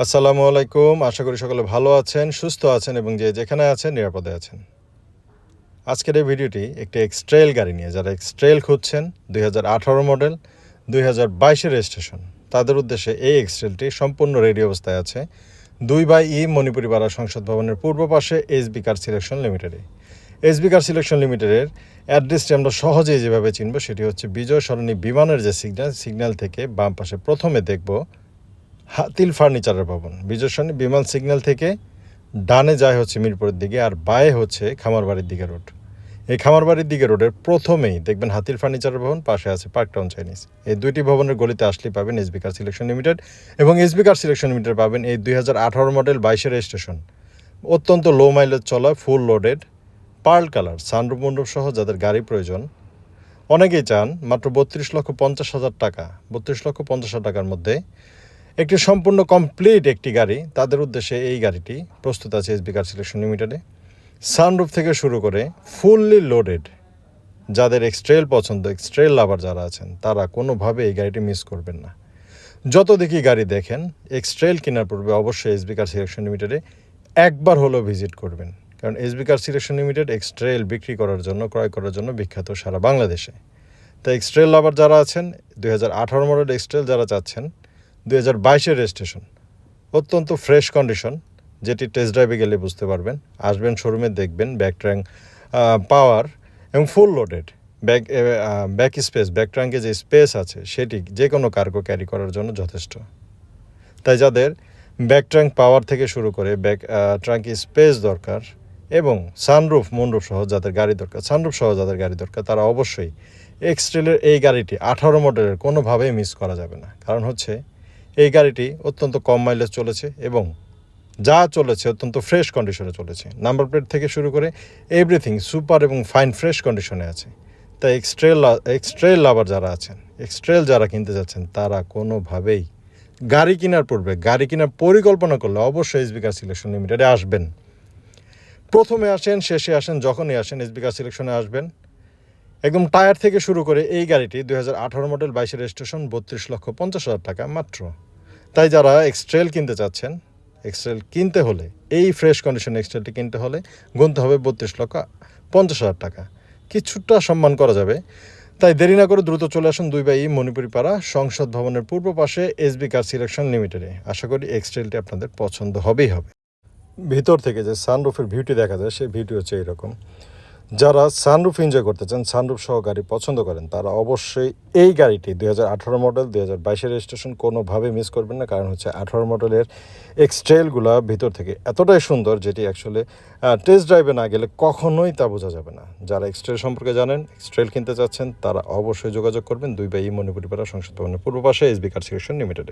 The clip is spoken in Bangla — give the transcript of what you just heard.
আসসালামু আলাইকুম। আশা করি সকলে ভালো আছেন, সুস্থ আছেন এবং যে যেখানে আছেন নিরাপদে আছেন। আজকের এই ভিডিওটি একটি এক্সট্রেল গাড়ি নিয়ে, যারা এক্সট্রেল খুঁজছেন 2018 মডেল 2022 রেজিস্ট্রেশন, তাদের উদ্দেশ্যে এই এক্সট্রেলটি সম্পূর্ণ রেডি অবস্থায় আছে 2/E মণিপুরি পাড়া সংসদ ভবনের পূর্ব পাশে এসবি কার সিলেকশন লিমিটেডে। এসবি কার সিলেকশন লিমিটেডের অ্যাড্রেসটি আমরা সহজেই যেভাবে চিনব সেটি হচ্ছে বিজয় সরণি বিমানের যে সিগন্যাল থেকে বাম পাশে প্রথমে দেখব হাতিল ফার্নিচারের ভবন। বিজয় সরণি বিমান সিগন্যাল থেকে ডানে যায় হচ্ছে মিরপুরের দিকে, আর বায়ে হচ্ছে খামারবাড়ির দিকে রোড। এই খামারবাড়ির দিকে রোডের প্রথমেই দেখবেন হাতিল ফার্নিচারের ভবন, পাশে আছে পার্ক টাউন চাইনিজ। এই দুইটি ভবনের গলিতে আসলেই পাবেন এসবি কার সিলেকশন লিমিটেড, এবং এসবি কার সিলেকশন লিমিটেড পাবেন এই 2018 মডেল 22 রেজিস্ট্রেশন, অত্যন্ত লো মাইলেজ চলা, full loaded, pearl colour sunroof মন্ডপ সহ যাদের গাড়ি প্রয়োজন। অনেকেই চান মাত্র 32,50,000 টাকা, 32,50,000 টাকার মধ্যে একটি সম্পূর্ণ কমপ্লিট একটি গাড়ি। তাদের উদ্দেশ্যে এই গাড়িটি প্রস্তুত আছে এসবি কার সিলেকশন লিমিটেডে। সানরুফ থেকে শুরু করে ফুললি লোডেড, যাদের এক্সট্রেল পছন্দ, এক্সট্রেল লাভার যারা আছেন, তারা কোনোভাবে এই গাড়িটি মিস করবেন না। যত দেখি গাড়ি দেখেন, এক্সট্রেল কেনার পূর্বে অবশ্যই এসবি কার সিলেকশন লিমিটেডে একবার হলেও ভিজিট করবেন, কারণ SB car selection limited X-Trail বিক্রি করার জন্য, ক্রয় করার জন্য বিখ্যাত সারা বাংলাদেশে। তাই এক্সট্রেল লাভার যারা আছেন, 2018 মডেল এক্সট্রেল যারা চাচ্ছেন, 2022 রেজিস্ট্রেশন, অত্যন্ত ফ্রেশ কন্ডিশন, যেটি টেস্ট ড্রাইভে গেলে বুঝতে পারবেন। আসবেন শোরুমে, দেখবেন ব্যাক ট্র্যাঙ্ক পাওয়ার এবং full loaded back space, back ট্র্যাঙ্কে যে স্পেস আছে সেটি যে কোনো কার্গো ক্যারি করার জন্য যথেষ্ট। তাই যাদের ব্যাক ট্র্যাঙ্ক পাওয়ার থেকে শুরু করে ব্যাক ট্র্যাঙ্ক স্পেস দরকার এবং সানরুফ মুনরুফ সহ যাদের গাড়ি দরকার, সানরুফ সহ যাদের গাড়ি দরকার, তারা অবশ্যই এক্সট্রেলের এই গাড়িটি 18 মডেলের কোনোভাবেই মিস করা যাবে না। কারণ হচ্ছে এই গাড়িটি অত্যন্ত কম মাইলেজ চলেছে এবং যা চলেছে অত্যন্ত ফ্রেশ কন্ডিশনে চলেছে। নাম্বার প্লেট থেকে শুরু করে এভরিথিং সুপার এবং ফাইন ফ্রেশ কন্ডিশনে আছে। তাই এক্সট্রেল লাভার যারা আছেন, এক্সট্রেল যারা কিনতে যাচ্ছেন, তারা কোনোভাবেই গাড়ি কেনার পূর্বে, গাড়ি কেনার পরিকল্পনা করলে অবশ্যই এসবি কার সিলেকশন লিমিটেডে আসবেন। প্রথমে আসেন, শেষে আসেন, যখনই আসেন এসবি কার সিলেকশনে আসবেন। একদম টায়ার থেকে শুরু করে এই গাড়িটি 2018 মডেল 22 রেজিস্ট্রেশন, 32,50,000 টাকা মাত্র। তাই যারা এক্সট্রেল কিনতে চাচ্ছেন, এক্সট্রেল কিনতে হলে, এই ফ্রেশ কন্ডিশন এক্সট্রেলটি কিনতে হলে গুনতে হবে 32,50,000 টাকা। কিছুটা সম্মান করা যাবে। তাই দেরি না করে দ্রুত চলে আসুন 2/E মণিপুরি পাড়া সংসদ ভবনের পূর্ব পাশে এসবি কার সিলেকশন লিমিটেডে। আশা করি এক্সট্রেলটি আপনাদের পছন্দ হবেই হবে। ভিতর থেকে যে সানরুফের ভিউটি দেখা যায়, সেই ভিউটি হচ্ছে এরকম। যারা সানরুফ এনজয় করতে চান, সানরুফ সহ গাড়ি পছন্দ করেন, তারা অবশ্যই এই গাড়িটি 2018 মডেল 2022 রেজিস্ট্রেশন কোনোভাবে মিস করবেন না। কারণ হচ্ছে 18 মডেলের এক্সট্রেলগুলা ভিতর থেকে এতটাই সুন্দর, যেটি অ্যাকচুয়ালি টেস্ট ড্রাইভে না গেলে কখনোই তা বোঝা যাবে না। যারা এক্সট্রেল সম্পর্কে জানেন, এক্সট্রেল কিনতে চাচ্ছেন, তারা অবশ্যই যোগাযোগ করবেন 2/E মণিপুরি পাড়া সংসদ ভবনের পূর্ব পাশে এসবি কার সিলেকশন লিমিটেডে।